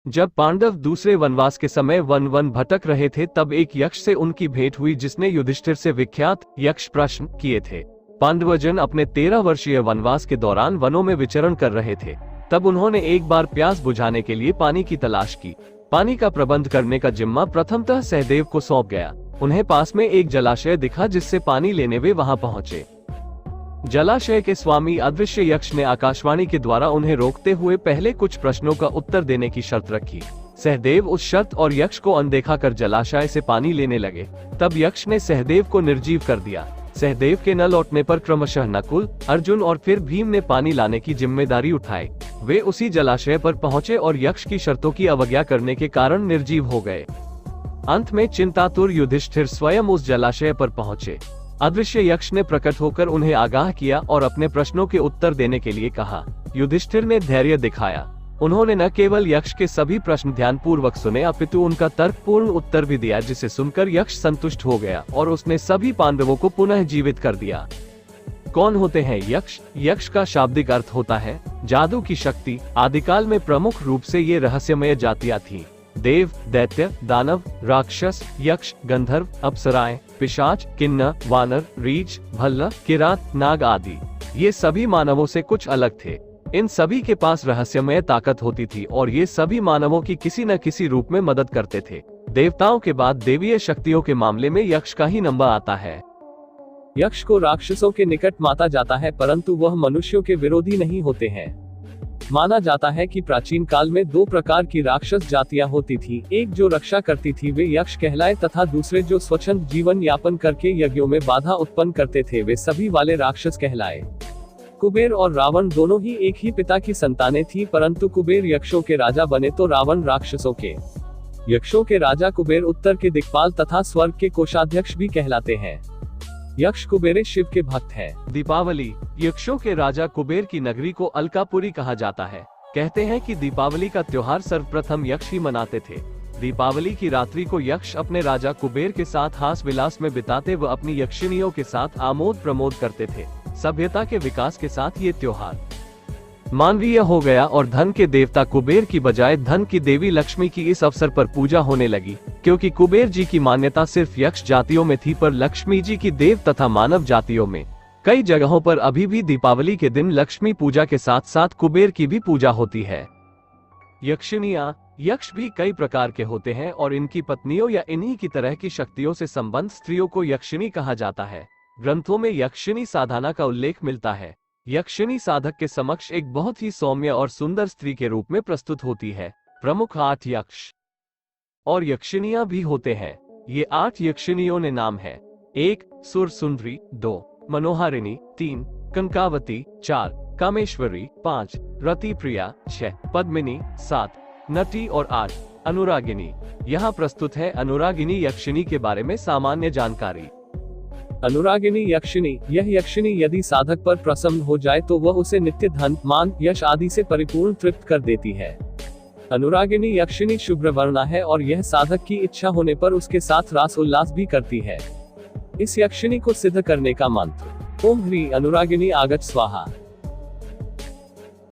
जब पांडव दूसरे वनवास के समय वन वन भटक रहे थे तब एक यक्ष से उनकी भेंट हुई जिसने युधिष्ठिर से विख्यात यक्ष प्रश्न किए थे। पांडवजन अपने 13 वर्षीय वनवास के दौरान वनों में विचरण कर रहे थे। तब उन्होंने एक बार प्यास बुझाने के लिए पानी की तलाश की। पानी का प्रबंध करने का जिम्मा प्रथमतः सहदेव को सौंप गया। उन्हें पास में एक जलाशय दिखा जिससे पानी लेने वे वहां पहुंचे। जलाशय के स्वामी अदृश्य यक्ष ने आकाशवाणी के द्वारा उन्हें रोकते हुए पहले कुछ प्रश्नों का उत्तर देने की शर्त रखी। सहदेव उस शर्त और यक्ष को अनदेखा कर जलाशय से पानी लेने लगे। तब यक्ष ने सहदेव को निर्जीव कर दिया। सहदेव के न लौटने पर क्रमशः नकुल, अर्जुन और फिर भीम ने पानी लाने की जिम्मेदारी उठाई। वे उसी जलाशय पर पहुंचे और यक्ष की शर्तों की अवज्ञा करने के कारण निर्जीव हो गए। अंत में चिंतातुर युधिष्ठिर स्वयं उस जलाशय पर पहुंचे। अदृश्य यक्ष ने प्रकट होकर उन्हें आगाह किया और अपने प्रश्नों के उत्तर देने के लिए कहा। युधिष्ठिर ने धैर्य दिखाया। उन्होंने न केवल यक्ष के सभी प्रश्न ध्यानपूर्वक सुने अपितु उनका तर्कपूर्ण उत्तर भी दिया, जिसे सुनकर यक्ष संतुष्ट हो गया और उसने सभी पांडवों को पुनः जीवित कर दिया। कौन होते हैं यक्ष? यक्ष का शाब्दिक अर्थ होता है जादू की शक्ति। आदिकाल में प्रमुख रूप से ये रहस्यमय जातियां थीं। देव, दैत्य, दानव, राक्षस, यक्ष, गंधर्व, अप्सराएं, पिशाच, किन्नर, वानर, रीछ, भल्ला, किरात, नाग आदि। ये सभी मानवों से कुछ अलग थे। इन सभी के पास रहस्यमय ताकत होती थी और ये सभी मानवों की किसी न किसी रूप में मदद करते थे। देवताओं के बाद देवीय शक्तियों के मामले में यक्ष का ही नंबर आता है। यक्ष को राक्षसों के निकट माना जाता है, परंतु वह मनुष्यों के विरोधी नहीं होते हैं। माना जाता है कि प्राचीन काल में 2 प्रकार की राक्षस जातियां होती थी। एक जो रक्षा करती थी वे यक्ष कहलाए तथा दूसरे जो स्वच्छंद जीवन यापन करके यज्ञों में बाधा उत्पन्न करते थे वे सभी वाले राक्षस कहलाए। कुबेर और रावण दोनों ही एक ही पिता की संतानें थी, परंतु कुबेर यक्षों के राजा बने तो रावण राक्षसों के। यक्षों के राजा कुबेर उत्तर के दिक्पाल तथा स्वर्ग के कोषाध्यक्ष भी कहलाते हैं। यक्ष कुबेरे शिव के भक्त हैं। दीपावली यक्षों के राजा कुबेर की नगरी को अलकापुरी कहा जाता है। कहते हैं कि दीपावली का त्योहार सर्वप्रथम यक्ष ही मनाते थे। दीपावली की रात्रि को यक्ष अपने राजा कुबेर के साथ हास विलास में बिताते व अपनी यक्षिणियों के साथ आमोद प्रमोद करते थे। सभ्यता के विकास के साथ ये त्योहार मानवीय हो गया और धन के देवता कुबेर की बजाय धन की देवी लक्ष्मी की इस अवसर पर पूजा होने लगी, क्योंकि कुबेर जी की मान्यता सिर्फ यक्ष जातियों में थी पर लक्ष्मी जी की देव तथा मानव जातियों में। कई जगहों पर अभी भी दीपावली के दिन लक्ष्मी पूजा के साथ साथ कुबेर की भी पूजा होती है। यक्षिणियां यक्ष भी कई प्रकार के होते हैं और इनकी पत्नियों या इन्हीं की तरह की शक्तियों से संबंध स्त्रियों को यक्षिणी कहा जाता है। ग्रंथों में यक्षिणी साधना का उल्लेख मिलता है। यक्षिणी साधक के समक्ष एक बहुत ही सौम्य और सुंदर स्त्री के रूप में प्रस्तुत होती है। प्रमुख 8 यक्ष और यक्षिणियां भी होते हैं। ये 8 यक्षिणियों ने नाम है। 1 सुर सुंदरी, 2 मनोहारिणी, 3 कंकावती, 4 कामेश्वरी, 5 रति प्रिया, 6 पद्मिनी, 7 नटी और 8 अनुरागिनी। यहाँ प्रस्तुत है अनुरागिनी यक्षिणी के बारे में सामान्य जानकारी। अनुरागिनी यक्षिणी, यह यक्षिणी यदि साधक पर प्रसन्न हो जाए तो वह उसे नित्य धन, मान, यश आदि से परिपूर्ण तृप्त कर देती है। अनुरागिनी यक्षिणी शुभ्र वर्णा है और यह साधक की इच्छा होने पर उसके साथ रास उल्लास भी करती है। इस यक्षिणी को सिद्ध करने का मंत्र ओम ह्री अनुरागिनी आगच्छ स्वाहा।